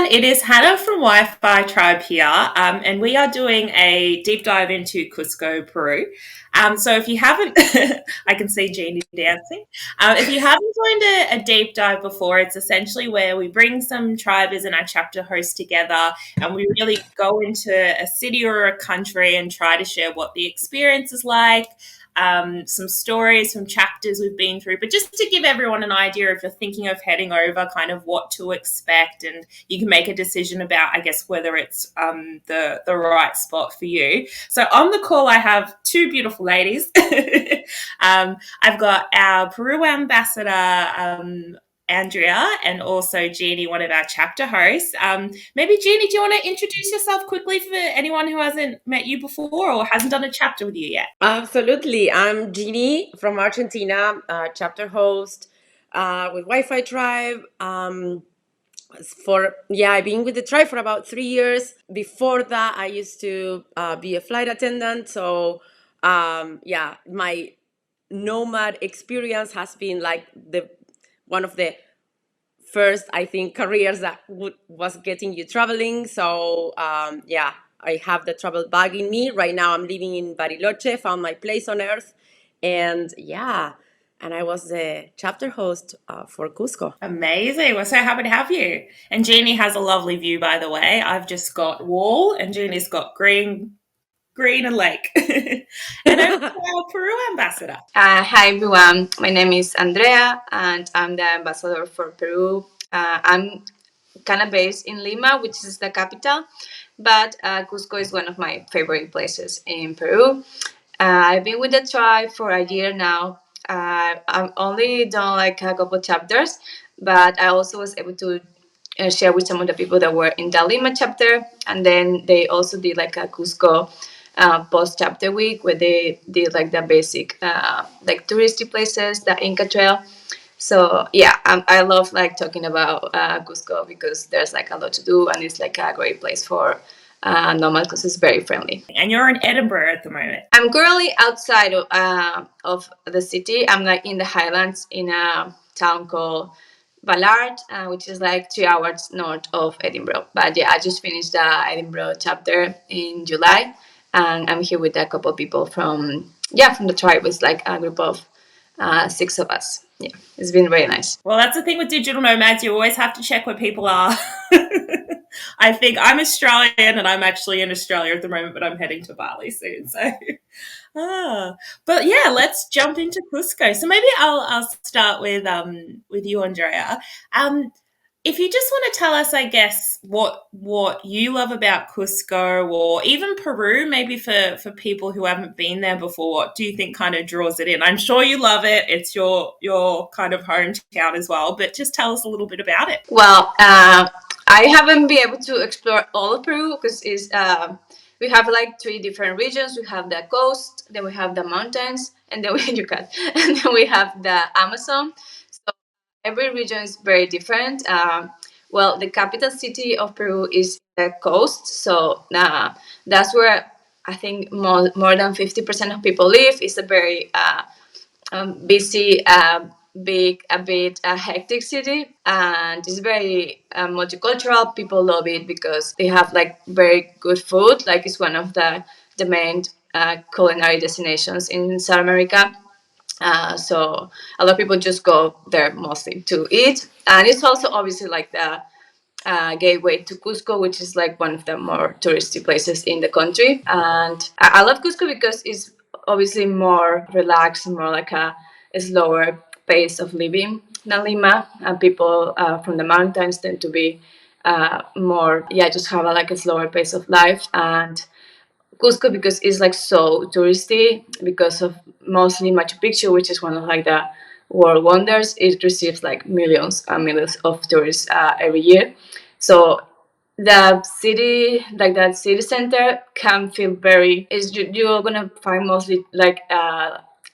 It is Hannah from Wi-Fi Tribe here, and we are doing a deep dive into Cusco, Peru. So if you haven't, I can see Jeannie dancing. If you haven't joined a deep dive before, it's essentially where we bring some tribers and our chapter hosts together, and we really go into a city or a country and try to share what the experience is like, some stories from chapters we've been through, but just to give everyone an idea if you're thinking of heading over, kind of what to expect, and you can make a decision about, I guess, whether it's the right spot for you. So on the call, I have two beautiful ladies. I've got our Peru ambassador, Andrea, and also Jeannie, one of our chapter hosts. Maybe Jeannie, do you want to introduce yourself quickly for anyone who hasn't met you before or hasn't done a chapter with you yet? Absolutely. I'm Jeannie from Argentina, chapter host with Wi-Fi Tribe. I've been with the tribe for about 3 years. Before that, I used to be a flight attendant. So, my nomad experience has been like one of the first, I think, careers that was getting you traveling. So, I have the travel bug in me. Right now, I'm living in Bariloche, found my place on earth. And I was the chapter host for Cusco. Amazing. We're so happy to have you. And Jeannie has a lovely view, by the way. I've just got wall and Jeannie's got green and lake. And over to our Peru ambassador. Hi everyone, my name is Andrea and I'm the ambassador for Peru. I'm kind of based in Lima, which is the capital, but Cusco is one of my favorite places in Peru. I've been with the tribe for a year now. I've only done like a couple chapters, but I also was able to share with some of the people that were in the Lima chapter, and then they also did like a Cusco post chapter week where they did like the basic like touristy places, the Inca Trail. So yeah, I love like talking about Cusco because there's like a lot to do and it's like a great place for nomads because it's very friendly. And you're in Edinburgh at the moment. I'm currently outside of the city. I'm like in the Highlands in a town called Ballard, which is like 3 hours north of Edinburgh. But yeah, I just finished the Edinburgh chapter in July, and I'm here with a couple of people from the tribe. It's like a group of 6 of us. Yeah, it's been very nice. Well, that's the thing with digital nomads. You always have to check where people are. I think I'm Australian and I'm actually in Australia at the moment, but I'm heading to Bali soon. So, but yeah, let's jump into Cusco. So maybe I'll start with you, Andrea. If you just want to tell us, I guess, what you love about Cusco or even Peru, maybe for people who haven't been there before, what do you think kind of draws it in? I'm sure you love it. It's your kind of hometown as well, but just tell us a little bit about it. Well, I haven't been able to explore all of Peru because we have like 3 different regions. We have the coast, then we have the mountains, and then and then we have the Amazon. So every region is very different. Well, the capital city of Peru is the coast, so that's where I think more than 50% of people live. It's a very busy, a bit hectic city, and it's very multicultural. People love it because they have like very good food. Like it's one of the main culinary destinations in South America. So a lot of people just go there mostly to eat, and it's also obviously like the gateway to Cusco, which is like one of the more touristy places in the country. And I love Cusco because it's obviously more relaxed, more like a slower pace of living than Lima. And people from the mountains tend to be more, just have like a slower pace of life. And Cusco, because it's like so touristy, because of mostly Machu Picchu, which is one of like the world wonders, it receives like millions and millions of tourists every year. So the city, like that city center, can feel you're gonna find mostly like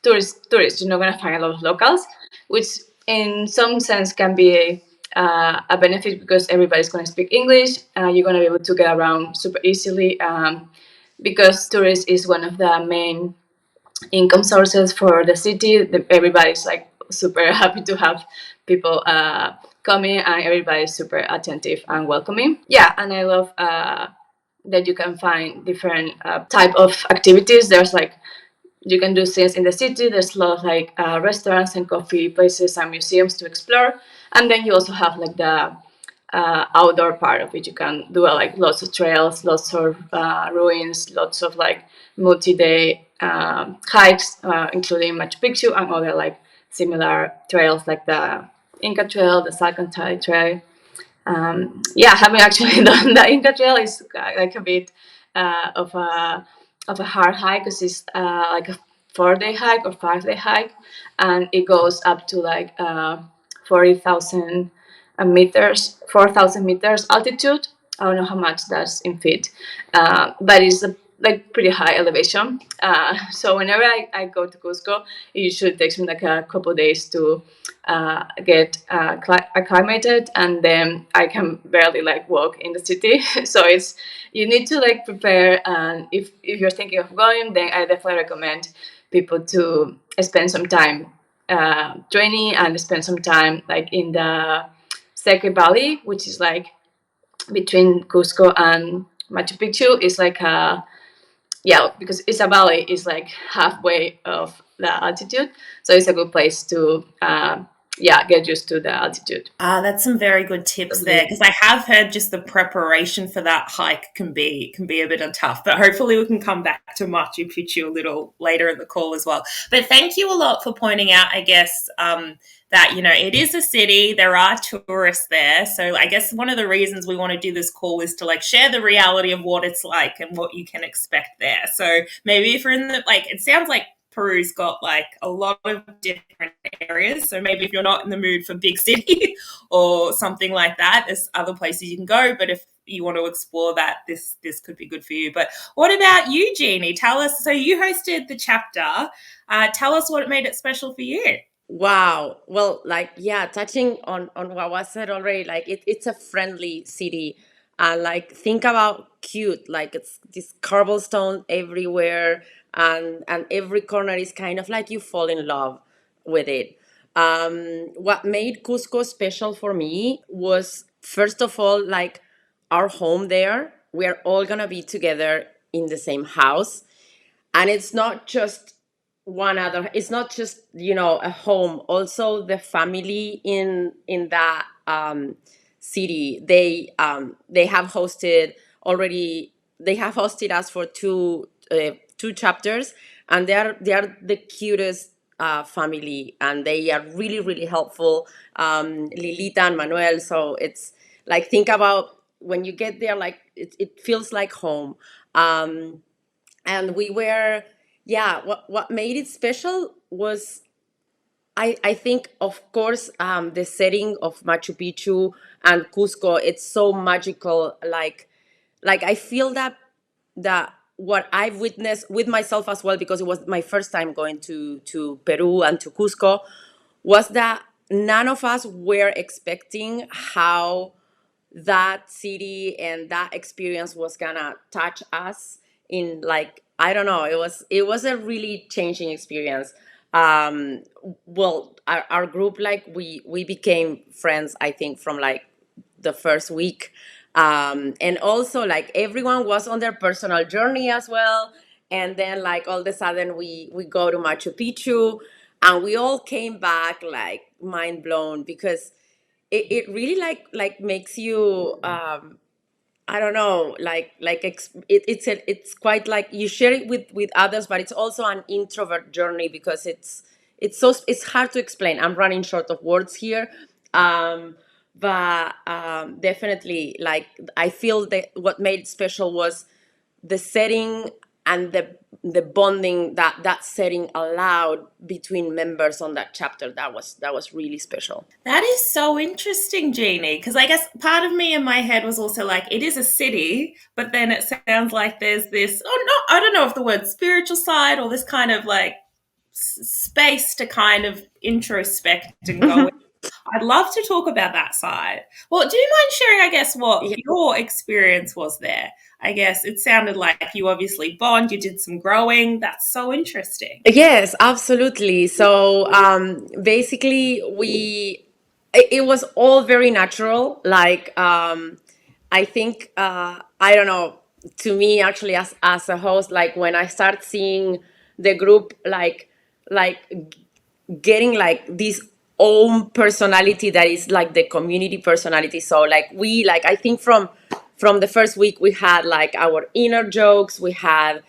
tourists. You're not gonna find a lot of locals, which in some sense can be a benefit because everybody's gonna speak English. You're gonna be able to get around super easily. Because tourism is one of the main income sources for the city. Everybody's like super happy to have people coming, and everybody's super attentive and welcoming. Yeah, and I love that you can find different type of activities. There's like you can do things in the city. There's a lot of like restaurants and coffee places and museums to explore, and then you also have like the outdoor part of it. You can do like lots of trails, lots of ruins, lots of like multi-day hikes, including Machu Picchu and other like similar trails like the Inca Trail, the Salcantay Trail. Yeah, having actually done the Inca Trail is like a bit of a hard hike because it's like a 4 day hike or 5 day hike, and it goes up to like 40,000 meters, 4,000 meters altitude. I don't know how much that's in feet, but it's a like pretty high elevation. So whenever I go to Cusco, it usually takes me like a couple of days to get acclimated, and then I can barely like walk in the city. So it's you need to like prepare, and if you're thinking of going, then I definitely recommend people to spend some time training and spend some time like in the Second Valley, which is like between Cusco and Machu Picchu. Is like a yeah, because it's a valley, it's like halfway of the altitude, so it's a good place to yeah, get used to the altitude. That's some very good tips there, because I have heard just the preparation for that hike can be a bit tough. But hopefully we can come back to Machu Picchu a little later in the call as well. But thank you a lot for pointing out, I guess, that it is a city. There are tourists there, so I guess one of the reasons we want to do this call is to like share the reality of what it's like and what you can expect there. So maybe if you're in the like, it sounds like Peru's got like a lot of different areas. So maybe if you're not in the mood for big city or something like that, there's other places you can go. But if you want to explore that, this could be good for you. But what about you, Jeannie? Tell us. So you hosted the chapter. Tell us what made it special for you. Wow. Well, like, yeah, touching on what was said already, like it's a friendly city. And like think about cute, like it's this cobblestone everywhere, and every corner is kind of like you fall in love with it. What made Cusco special for me was first of all like our home there. We're all gonna be together in the same house, and it's not just one other, it's not just a home, also the family in that city, they have hosted already, they have hosted us for two chapters, and they are the cutest family, and they are really really helpful, Lilita and Manuel. So it's like, think about when you get there, like it feels like home. And we were, yeah, what made it special was, I think, of course, the setting of Machu Picchu and Cusco. It's so magical. Like I feel that what I've witnessed with myself as well, because it was my first time going to Peru and to Cusco, was that none of us were expecting how that city and that experience was gonna touch us in, like, I don't know, it was a really changing experience. Well, our group, like, we became friends, I think, from like the first week. And also, like, everyone was on their personal journey as well, and then like all of a sudden we go to Machu Picchu, and we all came back like mind blown, because it really like makes you, I don't know, it's quite like you share it with others, but it's also an introvert journey, because it's hard to explain. I'm running short of words here. But definitely, like, I feel that what made it special was the setting, and the bonding that setting allowed between members on that chapter. That was really special. That is so interesting, Jeannie, because I guess part of me in my head was also like, it is a city, but then it sounds like there's this, oh, no, I don't know if the word spiritual side or this kind of like space to kind of introspect and go. I'd love to talk about that side. Well, do you mind sharing, I guess, what Yeah. your experience was there? I guess it sounded like you obviously bond, you did some growing. That's so interesting. Yes, absolutely. So basically, it was all very natural. Like I think I don't know. To me, actually, as a host, like when I start seeing the group like getting like this own personality that is like the community personality. So like we like I think from the first week we had like our inner jokes, we had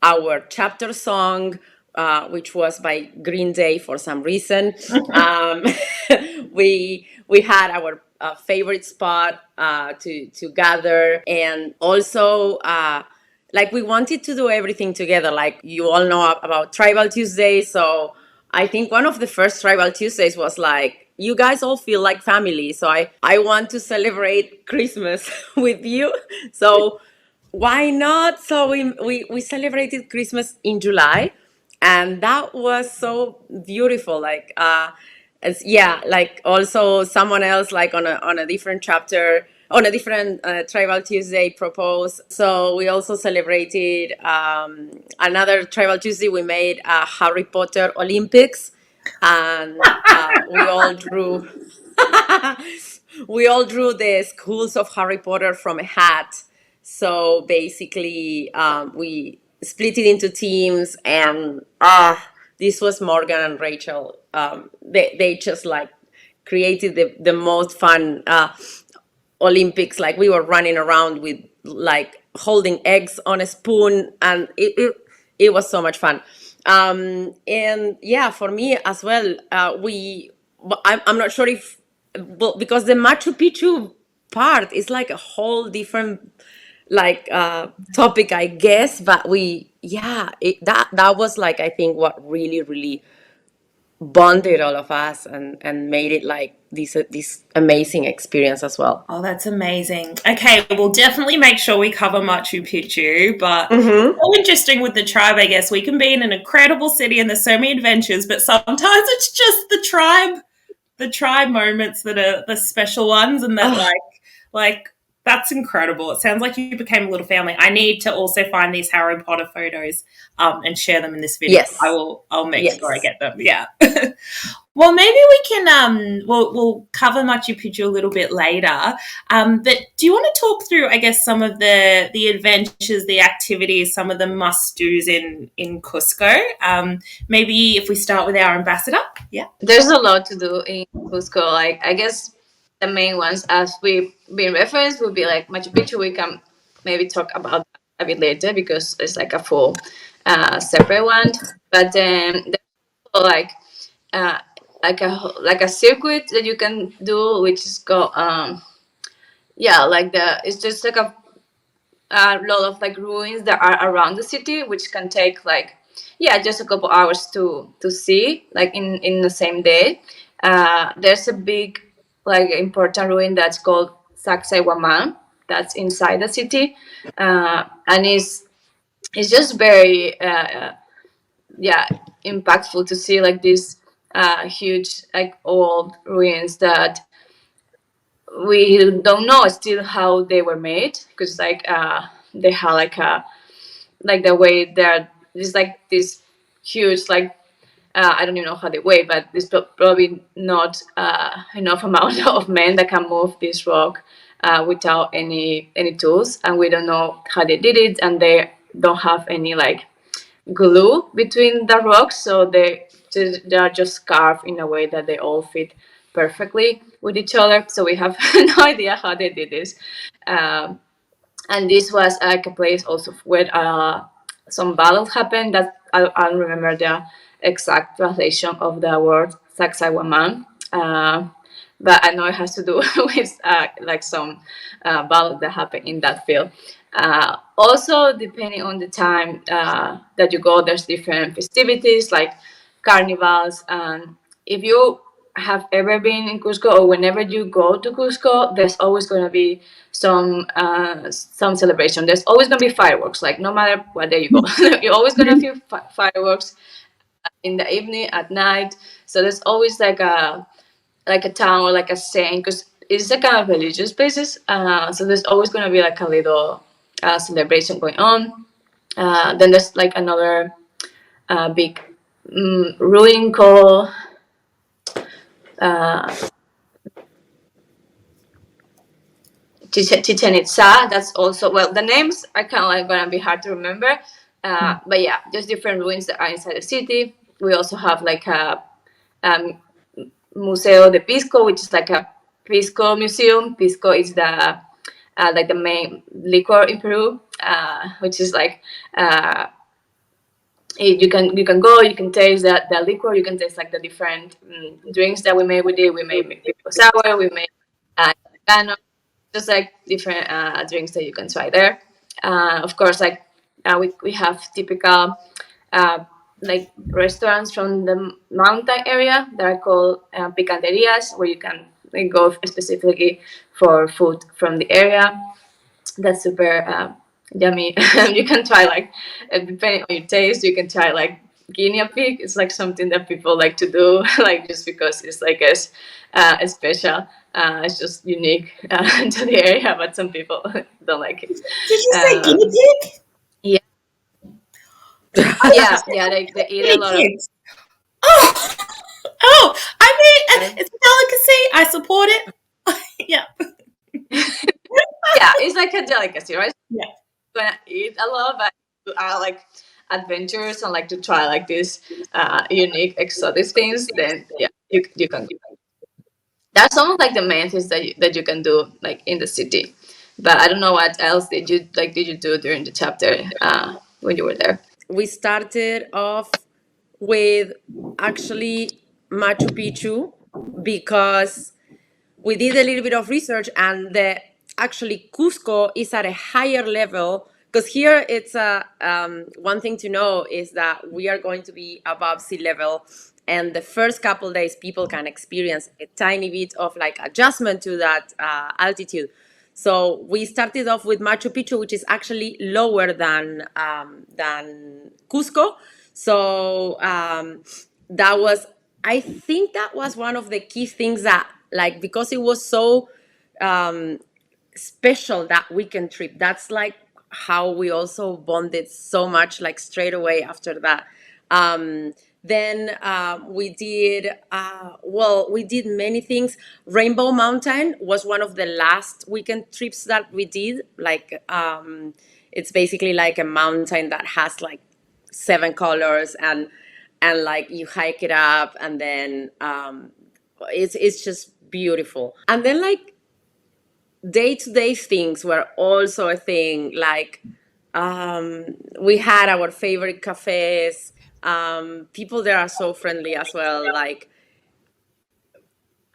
our chapter song, which was by Green Day for some reason. Um, we had our favorite spot to gather, and also like we wanted to do everything together. Like you all know about Tribal Tuesday, so I think one of the first Tribal Tuesdays was like, you guys all feel like family, so I want to celebrate Christmas with you. So why not? So we celebrated Christmas in July, and that was so beautiful. Like as yeah, like also someone else like on a different chapter, on a different Tribal Tuesday proposed. So we also celebrated another Tribal Tuesday. We made a Harry Potter Olympics, and we all drew we all drew the schools of Harry Potter from a hat. So basically, we split it into teams, and this was Morgan and Rachel. They just like created the most fun Olympics. Like we were running around with like holding eggs on a spoon, and it was so much fun. And yeah, for me as well, I'm not sure if, well, because the Machu Picchu part is like a whole different like topic, I guess. But we, yeah, that was like I think what really bonded all of us and made it like this amazing experience as well. Oh, that's amazing. Okay, we'll definitely make sure we cover Machu Picchu, but Mm-hmm. so interesting with the tribe, I guess. We can be in an incredible city and there's so many adventures, but sometimes it's just the tribe moments that are the special ones and that Oh, like that's incredible. It sounds like you became a little family. I need to also find these Harry Potter photos and share them in this video. yes, I'll make sure I yes. get them. Yeah. Well, maybe we can we'll cover Machu Picchu a little bit later. But do you want to talk through, I guess, some of the adventures, the activities, some of the must dos in Cusco? Maybe if we start with our ambassador. Yeah. There's a lot to do in Cusco. Like I guess the main ones, as we've been referenced, would be like Machu Picchu. We can maybe talk about that a bit later because it's like a full separate one. But then there's also uh, like a circuit that you can do, which is called yeah, like the it's just like a lot of like ruins that are around the city, which can take like yeah just a couple hours to see like in the same day. There's a big like important ruin that's called Sacsayhuaman that's inside the city, and it's just very yeah impactful to see like these huge like old ruins that we don't know still how they were made because like they had like the way they're just like this huge like I don't even know how they weigh, but there's probably not enough amount of men that can move this rock without any tools, and we don't know how they did it, and they don't have any like glue between the rocks, so they are just carved in a way that they all fit perfectly with each other. So we have no idea how they did this. Um, and this was like a place also where some battles happened. That I don't remember the exact translation of the word Sacsayhuaman. But I know it has to do with like some battles that happened in that field. Also, depending on the time that you go, there's different festivities like carnivals. And if you have ever been in Cusco or whenever you go to Cusco, there's always going to be some celebration. There's always going to be fireworks. Like no matter what day you go, you're always going to feel fireworks in the evening, at night. So there's always like a town or like a saint because it's like a religious places. So there's always going to be like a little celebration going on. Then there's like another big ruin called Chichen Itza. That's also, well, the names are kind of like gonna be hard to remember, but yeah, there's different ruins that are inside the city. We also have like a um, Museo de Pisco, which is like a Pisco museum. Pisco is the like the main liquor in Peru, which is like you can go, you can taste the liquor, you can taste like the different drinks that we made with it. We made pico sour, we made uh, just like different drinks that you can try there. Of course, like we have typical uh, like restaurants from the mountain area that are called picanterias, where you can like, go specifically for food from the area. That's super yummy. You can try like depending on your taste, you can try like guinea pig. It's like something that people like to do, like just because it's like a special. It's just unique to the area, but some people don't like it. Did you say guinea Um, pig? yeah, I thought you yeah. said They eat a guinea lot of. pigs. Oh, oh, I mean, it's a delicacy. I support it. Yeah. Yeah, it's like a delicacy, right? Yeah. Gonna eat a lot, but are like adventurous and like to try like these unique exotic things, then yeah, you can. That's some of like the main things that you can do like in the city. But I don't know what else did you do during the chapter when you were there. We started off with actually Machu Picchu because we did a little bit of research, and the actually Cusco is at a higher level, because here it's a one thing to know is that we are going to be above sea level, and the first couple days people can experience a tiny bit of like adjustment to that altitude. So we started off with Machu Picchu, which is actually lower than Cusco. So that was, I think that was one of the key things that, like, because it was so um, special that weekend trip. That's like how we also bonded so much, like straight away after that. Um, then we did, well, we did many things. Rainbow Mountain was one of the last weekend trips that we did. Like, it's basically like a mountain that has like seven colors, and like you hike it up, and then it's just beautiful. And then like day-to-day things were also a thing, like we had our favorite cafes. People there are so friendly as well, like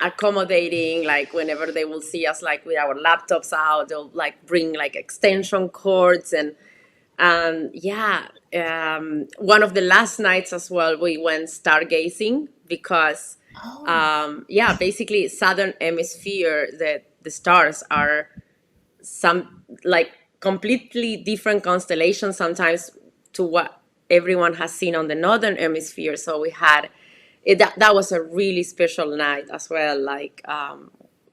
accommodating, like whenever they will see us like with our laptops out, they'll like bring like extension cords. And yeah, one of the last nights as well, we went stargazing because, Oh. yeah, basically southern hemisphere, the stars are some like completely different constellations sometimes to what everyone has seen on the northern hemisphere. So we had it, that was a really special night as well, like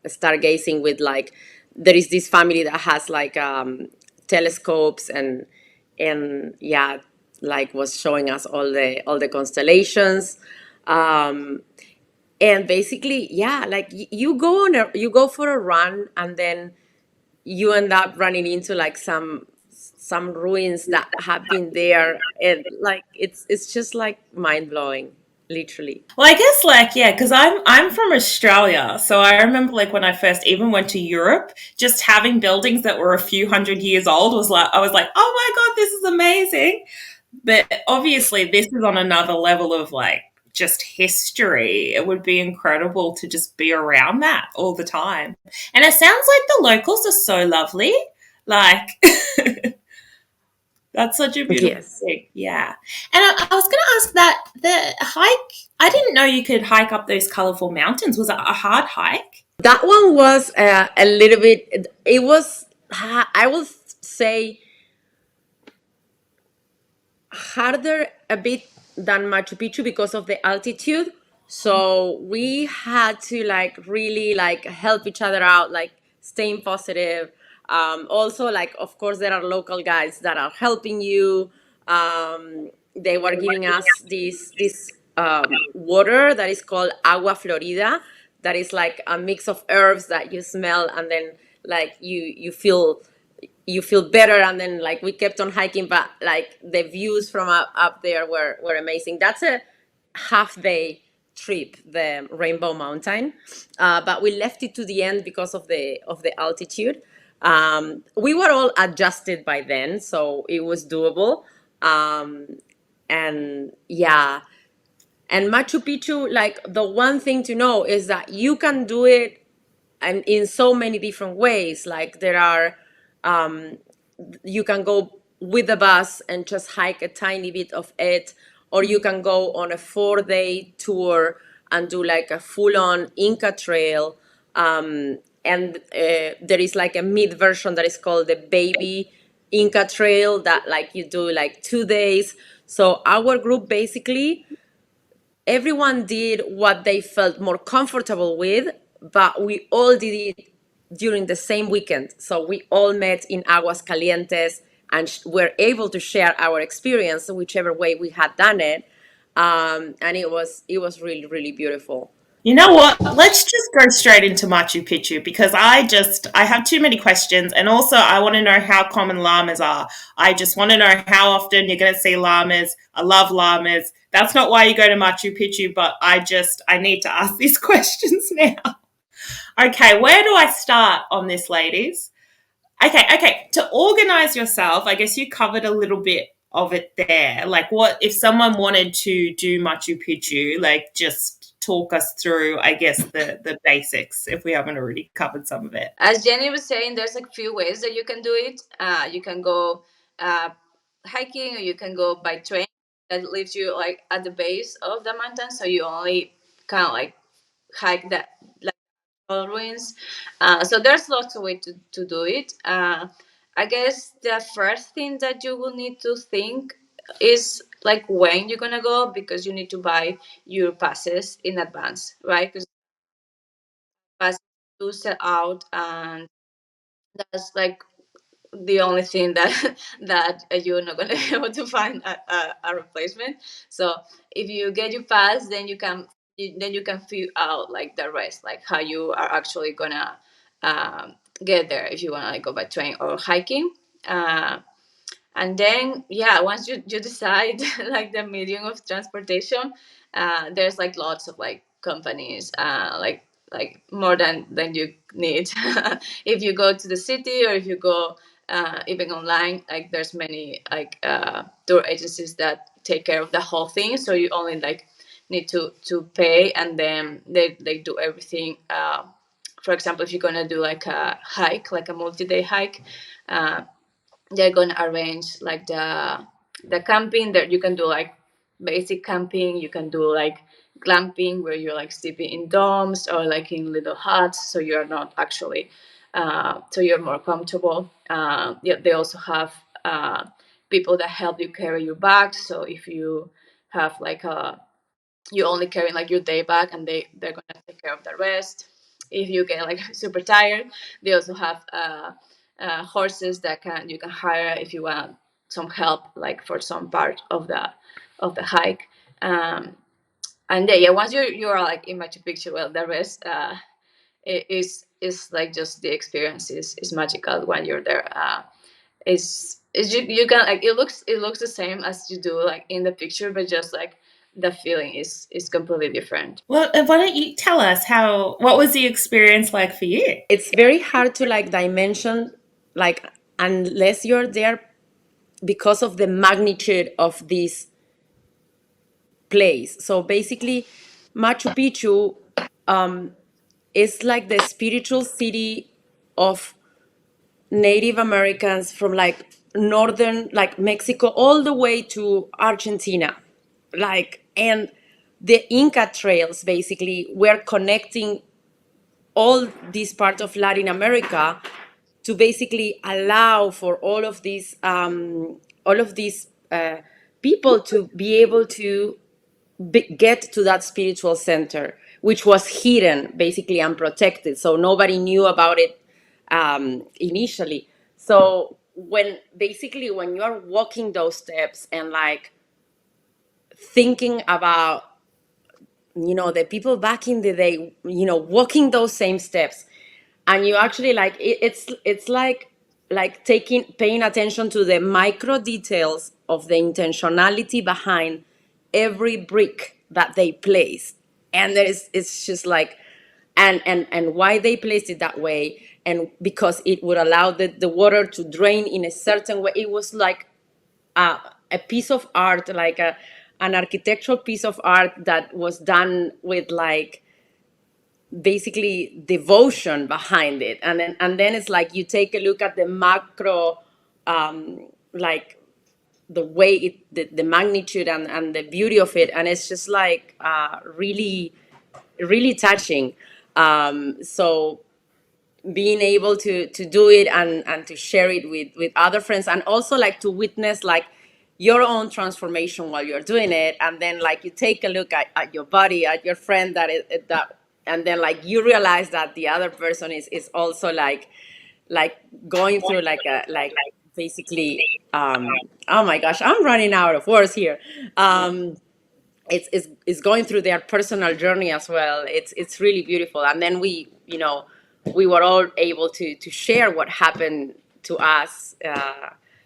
stargazing with like, there is this family that has like telescopes, and yeah, like was showing us all the constellations. um and basically, yeah, like you go for a run, and then you end up running into like some ruins that have been there, and like it's just like mind blowing, literally. Well, I guess like yeah, because I'm from Australia, so I remember like when I first even went to Europe, just having buildings that were a few hundred years old was like I was like, oh my god, this is amazing. But obviously, this is on another level of like just history. It would be incredible to just be around that all the time. And it sounds like the locals are so lovely. Like that's such a beautiful Yes, thing. Yeah. And I was going to ask that the hike, I didn't know you could hike up those colorful mountains. Was it a hard hike? that one was a little bit, it was, I will say, harder a bit than Machu Picchu because of the altitude. So we had to like really like help each other out, like staying positive. Also, like of course there are local guides that are helping you. They were giving us this water that is called agua florida, that is like a mix of herbs that you smell, and then like you feel better, and then like we kept on hiking, but like the views from up there were amazing. That's a half day trip, the Rainbow Mountain, but we left it to the end because of the altitude. We were all adjusted by then, so it was doable. um, and yeah, and Machu Picchu, like the one thing to know is that you can do it and in so many different ways. Like there are, um, you can go with the bus and just hike a tiny bit of it, or you can go on a 4 day tour and do like a full-on Inca trail. And there is like a mid version that is called the baby Inca trail that like you do like 2 days. So our group basically, everyone did what they felt more comfortable with, but we all did it during the same weekend. So we all met in Aguas Calientes and were able to share our experience, whichever way we had done it. And it was really, really beautiful. You know what? Let's just go straight into Machu Picchu because I have too many questions, and also I want to know how common llamas are. I just want to know how often you're going to see llamas. I love llamas. That's not why you go to Machu Picchu, but I need to ask these questions now. Okay, where do I start on this, ladies? Okay. To organize yourself, I guess you covered a little bit of it there. Like, what if someone wanted to do Machu Picchu? Like, just talk us through, I guess, the basics if we haven't already covered some of it. As Jenny was saying, there's like few ways that you can do it. You can go uh, hiking, or you can go by train that leaves you like at the base of the mountain, so you only kind of like hike that like all ruins. So there's lots of ways to do it. I guess the first thing that you will need to think is like when you're gonna go, because you need to buy your passes in advance, right? Because passes do sell out, and that's like the only thing that that you're not going to be able to find a replacement. So if you get your pass, then you can figure out like the rest, like how you are actually gonna get there, if you want to like go by train or hiking. And then yeah, once you decide like the medium of transportation, there's like lots of like companies, like more than you need. If you go to the city, or if you go even online, like there's many like tour agencies that take care of the whole thing, so you only like need to pay, and then they do everything. For example, if you're gonna do like a hike, like a multi-day hike, uh, they're gonna arrange like the camping. That you can do like basic camping, you can do like glamping, where you're like sleeping in domes or like in little huts, so you're not actually so you're more comfortable. Yeah, they also have people that help you carry your bags, so if you have like a you only carry like your day bag, and they're gonna take care of the rest. If you get like super tired, they also have horses that can you can hire if you want some help, like for some part of the hike. um and yeah, once you're like in Machu Picchu, well, the rest is like just the experience is magical when you're there. Is you can like it looks the same as you do like in the picture, but just like the feeling is completely different. Well, why don't you tell us what was the experience like for you? It's very hard to like dimension, like, unless you're there, because of the magnitude of this place. So basically, Machu Picchu is like the spiritual city of Native Americans from like northern, like Mexico, all the way to Argentina. Like, and the Inca trails basically were connecting all this part of Latin America to basically allow for all of these people to be able to get to that spiritual center, which was hidden basically and protected, so nobody knew about it initially. So when you are walking those steps and like thinking about the people back in the day walking those same steps, and you actually like it's like paying attention to the micro details of the intentionality behind every brick that they place. And there is it's just like, and why they placed it that way, and because it would allow the water to drain in a certain way. It was like a, a piece of art, like an architectural piece of art that was done with like basically devotion behind it. And then it's like you take a look at the macro, like the way the magnitude and the beauty of it, and it's just like really really touching. So being able to do it and to share it with other friends, and also like to witness like your own transformation while you're doing it, and then like you take a look at your body, at your friend that, and then like you realize that the other person is also like going through like a like basically, oh my gosh, I'm running out of words here. It's going through their personal journey as well. It's really beautiful. And then we were all able to share what happened to us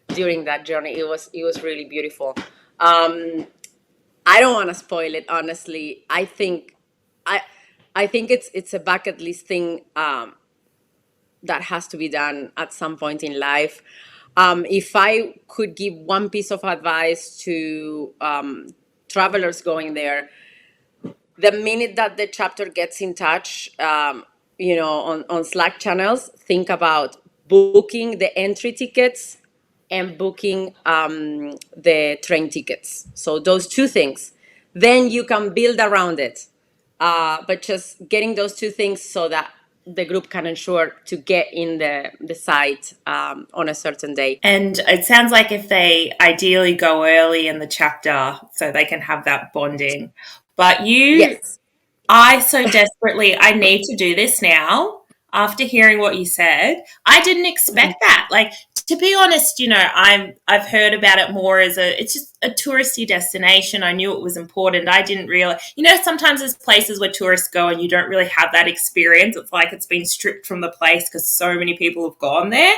during that journey. It was really beautiful. I don't want to spoil it, honestly. I I think it's a bucket list thing, that has to be done at some point in life. If I could give one piece of advice to travelers going there, the minute that the chapter gets in touch, on Slack channels, think about booking the entry tickets and booking the train tickets. So those two things, then you can build around it. But just getting those two things so that the group can ensure to get in the site on a certain day. And it sounds like if they ideally go early in the chapter so they can have that bonding. But Yes. I so desperately, I need to do this now. After hearing what you said, I didn't expect that. Like, to be honest, I've heard about it more as it's just a touristy destination. I knew it was important. I didn't realize, sometimes there's places where tourists go and you don't really have that experience. It's like it's been stripped from the place because so many people have gone there.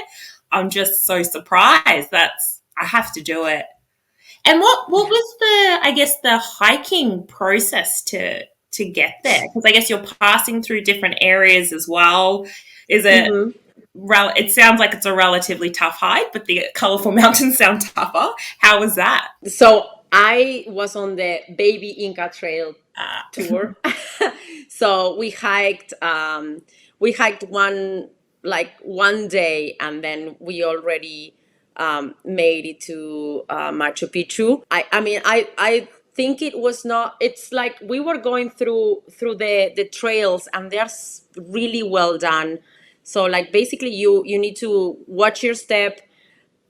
I'm just so surprised. I have to do it. And what was the, I guess, the hiking process to get there? Because I guess you're passing through different areas as well. Is it? Mm-hmm. It sounds like it's a relatively tough hike, but the colorful mountains sound tougher. How was that? So I was on the Baby Inca Trail tour. So we hiked one day, and then we already made it to Machu Picchu. I think it was not. It's like we were going through the trails, and they're really well done. So like basically you need to watch your step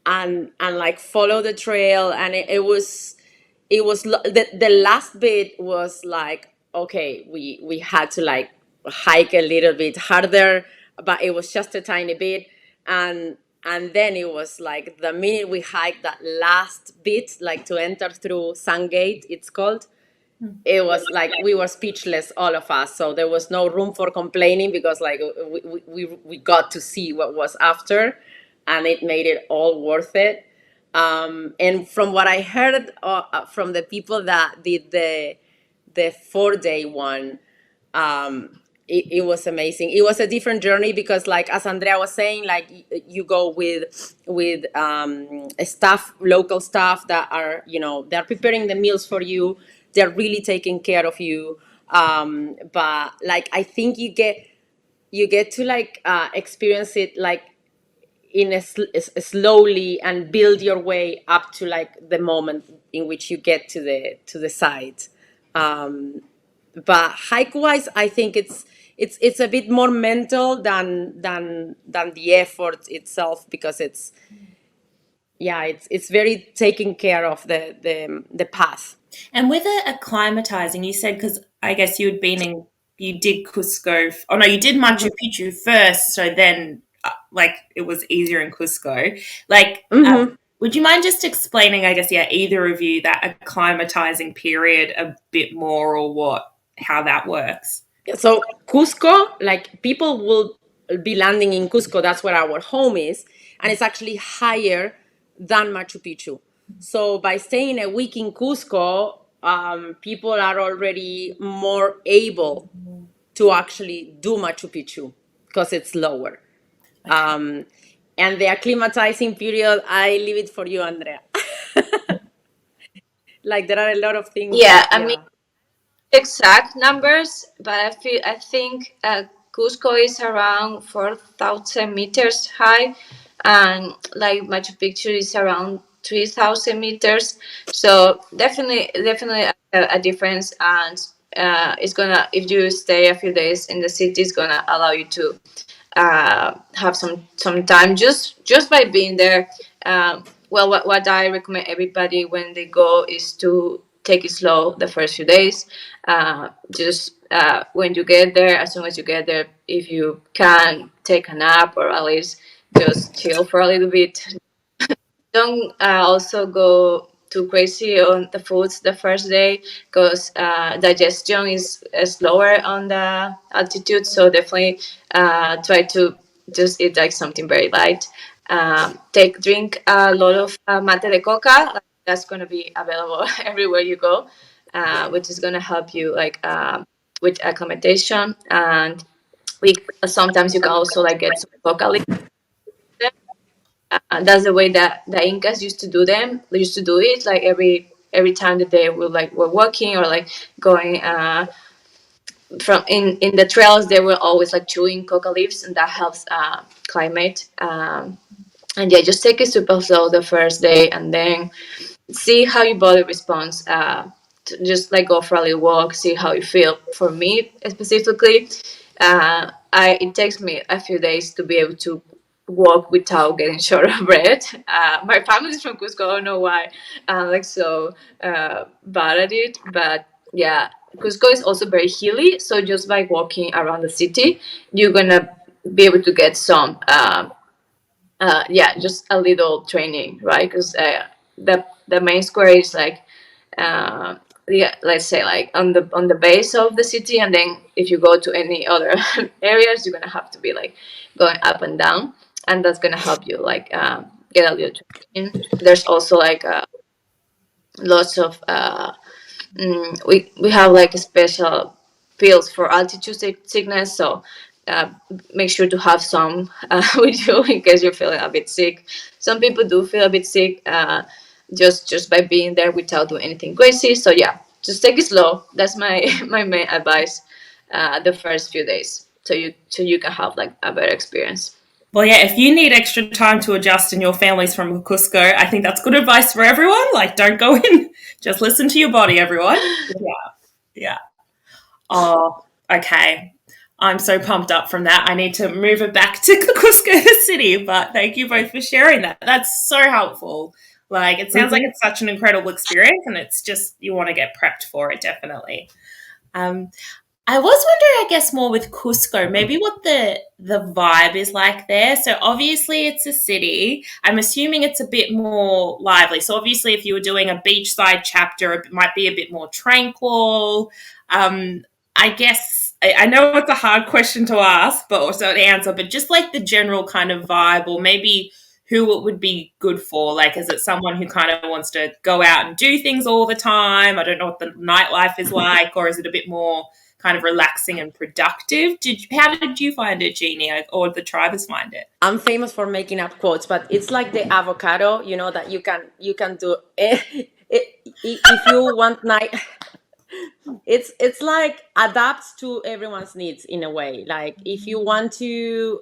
and like follow the trail. And the last bit was like, okay, we had to like hike a little bit harder, but it was just a tiny bit. And then it was like the minute we hiked that last bit, like to enter through Sun Gate, it's called, it was like we were speechless, all of us. So there was no room for complaining, because like we got to see what was after, and it made it all worth it. And from what I heard from the people that did the 4 day one, it was amazing. It was a different journey because, like as Andrea was saying, like you go with staff, local staff that are they're preparing the meals for you. They're really taking care of you. But like I think you get to like experience it like slowly, and build your way up to like the moment in which you get to the site. But hike wise, I think it's a bit more mental than the effort itself, because it's very taking care of the path. And with it acclimatizing, you said, because I guess you did Cusco. Oh no, you did Machu Picchu first, so then like it was easier in Cusco. Like, Mm-hmm. would you mind just explaining, I guess, yeah, either of you, that acclimatizing period a bit more, or how that works? So Cusco, like people will be landing in Cusco. That's where our home is, and it's actually higher than Machu Picchu. So by staying a week in Cusco, people are already more able to actually do Machu Picchu because it's lower. Okay. And the acclimatizing period, I leave it for you, Andrea. Like there are a lot of things Yeah, that, I mean yeah. exact numbers, but I think Cusco is around 4,000 meters high, and like Machu Picchu is around 3,000 meters. So definitely a difference, and it's gonna, if you stay a few days in the city, it's gonna allow you to have some time just by being there. Well, what I recommend everybody when they go is to take it slow the first few days. Just when you get there, as soon as you get there, if you can take a nap or at least just chill for a little bit. Don't also go too crazy on the foods the first day, because digestion is lower on the altitude. So definitely try to just eat like something very light. Drink a lot of mate de coca. Like, that's gonna be available everywhere you go, which is gonna help you like with acclimatation. And we sometimes you can also like get some coca leaves. That's the way that the Incas used to do them. They used to do it like every time that they were walking or like going from in the trails. They were always like chewing coca leaves, and that helps climate. And yeah, just take it super slow the first day, and then see how your body responds. Just like go for a little walk, see how you feel. For me specifically, it takes me a few days to be able to walk without getting short of breath. My family's from Cusco. I don't know why I'm like so bad at it, but yeah, Cusco is also very hilly. So just by walking around the city, you're gonna be able to get some yeah, just a little training, right? Because the main square is like yeah, let's say like on the base of the city, and then if you go to any other areas, you're gonna have to be like going up and down, and that's gonna help you like get a little training. There's also like lots of we have like special pills for altitude sickness. So uh, make sure to have some with you in case you're feeling a bit sick. Some people do feel a bit sick just by being there without doing anything crazy. So yeah, just take it slow. That's my my main advice the first few days, so you can have like a better experience. Well, yeah, if you need extra time to adjust and your family's from Cusco, I think that's good advice for everyone. Like, don't go in, just listen to your body, everyone. Yeah. Yeah. Oh, okay. I'm so pumped up from that. I need to move it back to Cusco City, but thank you both for sharing that. That's so helpful. Like, it sounds like Mhm. it's such an incredible experience, and it's just, you want to get prepped for it, definitely. Um, I was wondering, I guess, more with Cusco, maybe what the vibe is like there. So obviously it's a city. I'm assuming it's a bit more lively. So obviously, if you were doing a beachside chapter, it might be a bit more tranquil. I guess I know it's a hard question to ask, but also to answer. But just like the general kind of vibe, or maybe who it would be good for. Like, is it someone who kind of wants to go out and do things all the time? I don't know what the nightlife is like, or is it a bit more kind of relaxing and productive? How did you find it, Jeannie, or the tribers find it? I'm famous for making up quotes, but it's like the avocado, you know, that you can do if you want night. It's like adapts to everyone's needs in a way. Like if you want to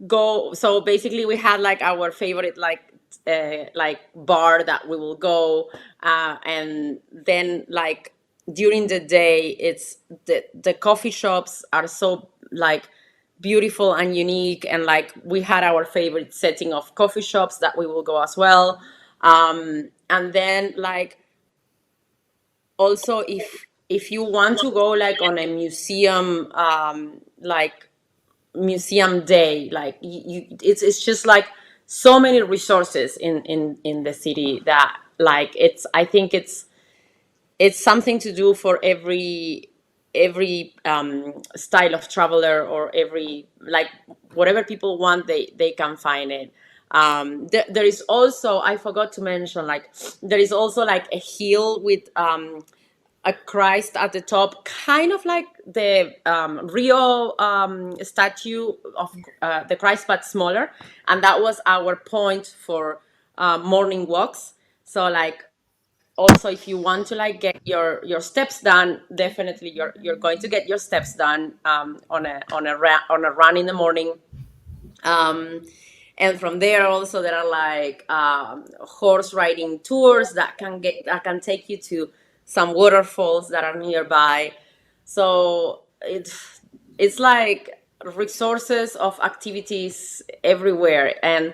go, so basically we had like our favorite like bar that we will go, and then like during the day it's the coffee shops are so like beautiful and unique, and like we had our favorite setting of coffee shops that we will go as well. And then like also if you want to go like on a museum like museum day, like it's just like so many resources in the city that like it's I think it's something to do for every every style of traveler, or every, like, whatever people want, they can find it. There is also, I forgot to mention, like, there is also like a hill with a Christ at the top, kind of like the Rio statue of the Christ, but smaller. And that was our point for morning walks. So, like, also, if you want to, like, get your steps done, definitely you're going to get your steps done on a run in the morning. um, and from there also there are like horse riding tours that can take you to some waterfalls that are nearby. So it's like resources of activities everywhere. And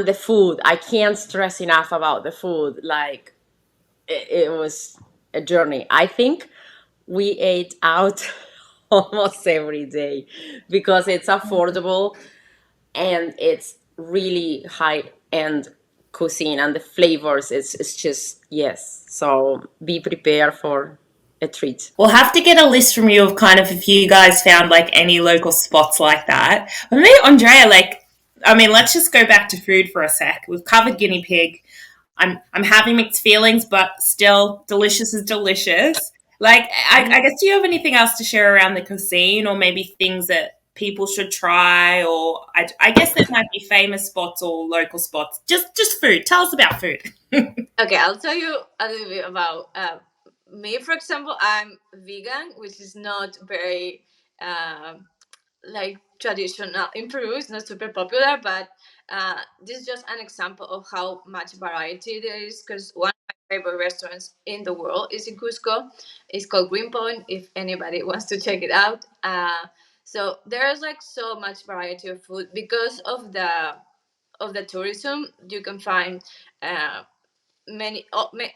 the food, I can't stress enough about the food. Like, it was a journey. I think we ate out almost every day because it's affordable, and it's really high end cuisine, and the flavors, it's just, yes. So be prepared for a treat. We'll have to get a list from you of kind of if you guys found like any local spots like that. But maybe Andrea, like, I mean, let's just go back to food for a sec. We've covered guinea pig. I'm having mixed feelings, but still, delicious is delicious. Like, I guess, do you have anything else to share around the cuisine, or maybe things that people should try, or I guess there might be famous spots or local spots. Just food. Tell us about food. Okay, I'll tell you a little bit about me. For example, I'm vegan, which is not very like traditional in Peru. It's not super popular, but this is just an example of how much variety there is. Because one of my favorite restaurants in the world is in Cusco. It's called Greenpoint. If anybody wants to check it out, so there's like so much variety of food because of the tourism. You can find.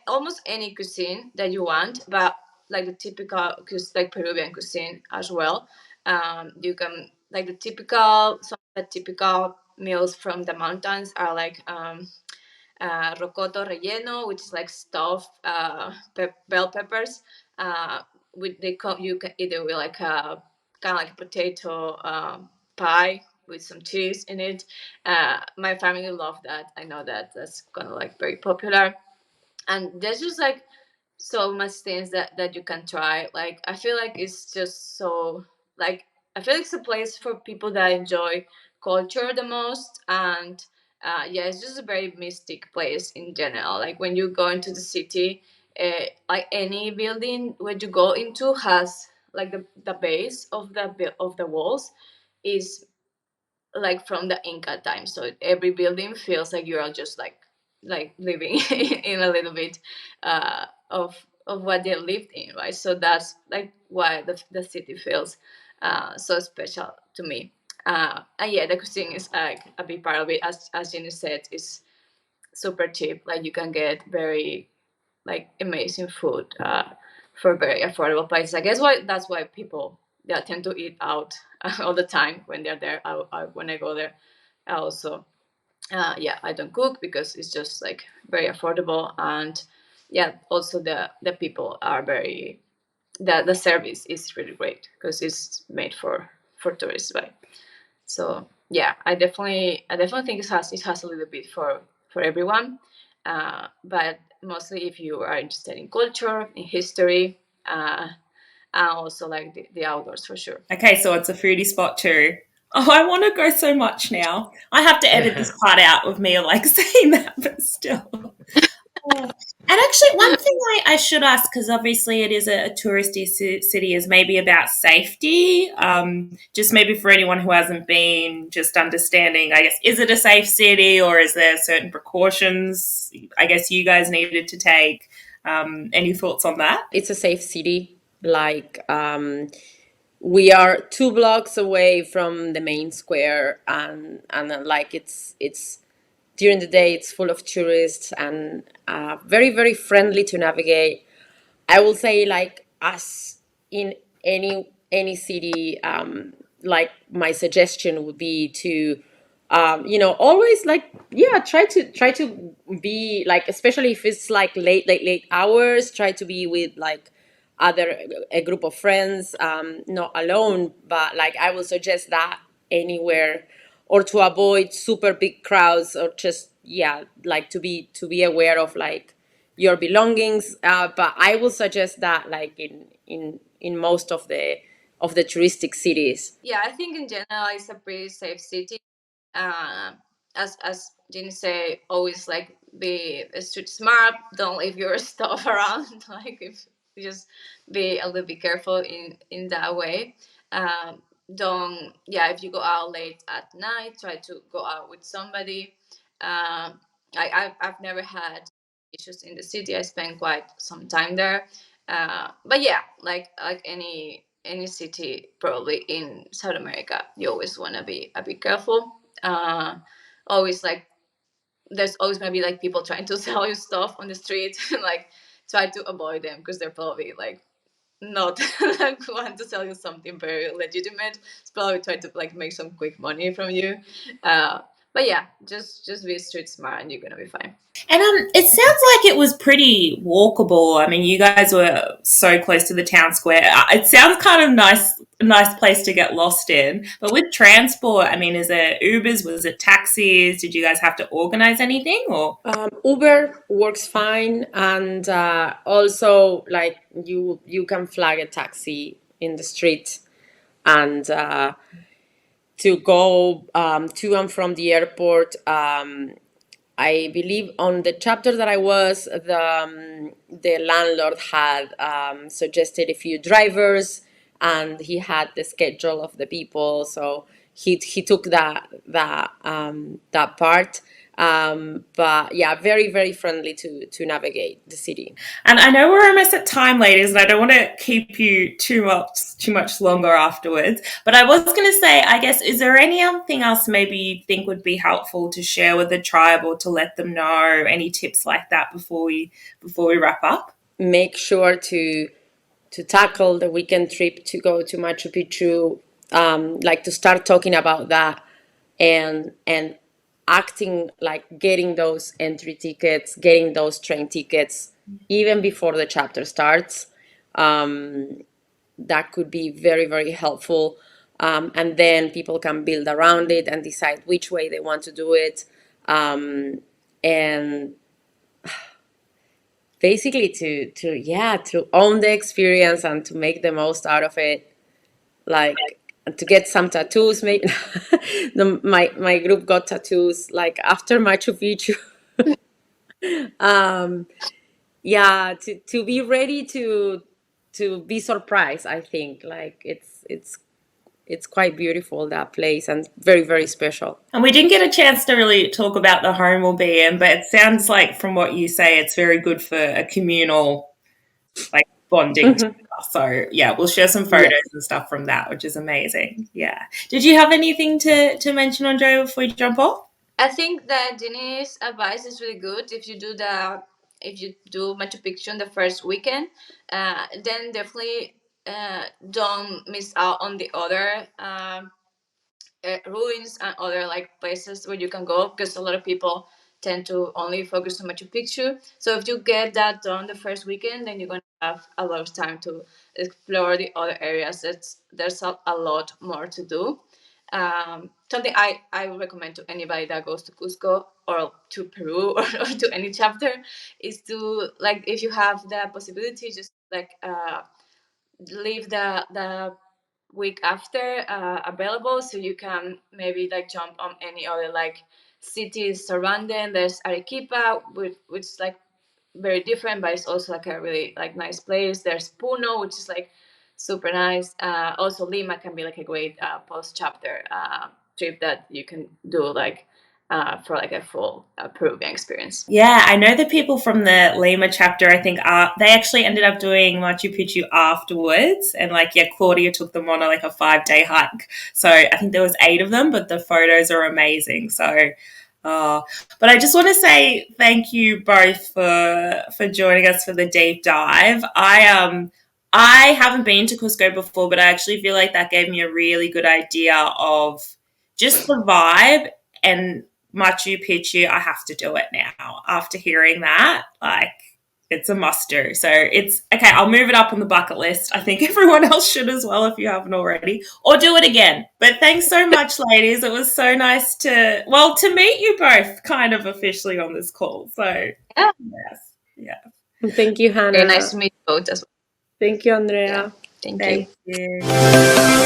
Almost any cuisine that you want, but like the typical, because like Peruvian cuisine as well. You can like the typical some of the typical meals from the mountains are like rocoto relleno, which is like stuffed bell peppers. With you can either with like a kind of like a potato pie with some cheese in it. My family love that. I know that that's kind of like very popular, and there's just like so much things that you can try. Like I feel like it's just so like I feel like it's a place for people that enjoy culture the most. And yeah, it's just a very mystic place in general. Like when you go into the city, like any building where you go into has like the base of the walls is like from the Inca time. So every building feels like you are just like living in a little bit of what they lived in, right? So that's like why the city feels so special to me. And yeah, the cuisine is like a big part of it. As Jenny said, is super cheap. Like you can get very like amazing food for very affordable prices. I guess why that's why people they tend to eat out all the time when they're there. When I go there, I also yeah, I don't cook because it's just like very affordable. And yeah, also the people are very the service is really great because it's made for tourists, right? So yeah, I definitely think it has a little bit for everyone, but mostly if you are interested in culture, in history, and also like the outdoors for sure. Okay, so it's a foodie spot too. Oh, I want to go so much now. I have to edit this part out of me like saying that, but still. Oh. And actually, one thing I should ask, because obviously it is a touristy city, is maybe about safety. Just maybe for anyone who hasn't been, just understanding, I guess, is it a safe city, or is there certain precautions I guess you guys needed to take? Any thoughts on that? It's a safe city. Like, we are 2 blocks away from the main square, and like, it's during the day it's full of tourists, and very very friendly to navigate. I will say, like, as in any city, like, my suggestion would be to, always, like, yeah, try to be like, especially if it's like late hours, try to be with like other a group of friends, not alone. But like I would suggest that anywhere, or to avoid super big crowds, or just yeah, like to be aware of like your belongings. But I will suggest that like in most of the touristic cities. Yeah, I think in general it's a pretty safe city. uh, as Jenny say, always like be street smart. Don't leave your stuff around. Like if just be a little bit careful in that way. Don't yeah. If you go out late at night, try to go out with somebody. I've never had issues in the city. I spent quite some time there. But yeah, like any city probably in South America, you always want to be a bit careful. Always like there's always gonna be like people trying to sell you stuff on the street. Like try to avoid them because they're probably like not like want to sell you something very legitimate. It's probably trying to like make some quick money from you. uh but yeah, just be street smart and you're gonna be fine. And it sounds like it was pretty walkable. I mean, you guys were so close to the town square. It sounds kind of nice, a nice place to get lost in. But with transport, I mean, is it Ubers? Was it taxis? Did you guys have to organize anything, or? Uber works fine, and also like you can flag a taxi in the street, and to go to and from the airport. I believe on the chapter that I was, the landlord had suggested a few drivers, and he had the schedule of the people, so he took that part. But yeah, very very friendly to navigate the city. And I know we're almost at time, ladies, and I don't want to keep you too much longer afterwards. But I was going to say, I guess, is there anything else maybe you think would be helpful to share with the tribe or to let them know? Any tips like that before we wrap up? Make sure to tackle the weekend trip to go to Machu Picchu, like to start talking about that, and acting like getting those entry tickets, getting those train tickets even before the chapter starts. Um, that could be very very helpful, and then people can build around it and decide which way they want to do it, and basically to yeah, to own the experience and to make the most out of it, like to get some tattoos. Make my group got tattoos like after Machu Picchu. um yeah, to be ready to be surprised. I think like it's quite beautiful, that place, and very very special. And we didn't get a chance to really talk about the home we'll be in, but it sounds like from what you say, it's very good for a communal like bonding together. So yeah, we'll share some photos Yes. and stuff from that, which is amazing. Yeah. Did you have anything to mention, Andrea, before we jump off? I think that Jenny's advice is really good. If you do Machu Picchu on the first weekend, then definitely don't miss out on the other ruins and other like places where you can go, because a lot of people tend to only focus on Machu Picchu. So if you get that done the first weekend, then you're going to have a lot of time to explore the other areas. There's a lot more to do. Something I would recommend to anybody that goes to Cusco or to Peru or to any chapter is to, like, if you have the possibility, just like leave the week after available, so you can maybe like jump on any other like cities surrounding. There's Arequipa, which is like very different, but it's also like a really like nice place. There's Puno, which is like super nice. Also Lima can be like a great post chapter trip that you can do like for like a full Peruvian experience. Yeah, I know the people from the Lima chapter, I think, they actually ended up doing Machu Picchu afterwards. And, like, yeah, Claudia took them on like a 5-day hike. So I think there was 8 of them, but the photos are amazing. So, uh, but I just want to say thank you both for joining us for the deep dive. I haven't been to Cusco before, but I actually feel like that gave me a really good idea of just the vibe, and Machu Picchu. I have to do it now after hearing that. Like, it's a must do. So it's okay. I'll move it up on the bucket list. I think everyone else should as well if you haven't already, or do it again. But thanks so much, ladies. It was so nice to meet you both kind of officially on this call. So Yeah. yes, yeah. Thank you, Hannah. Very nice to meet you both as well. Thank you, Andrea. Yeah. Thank you. Thank you.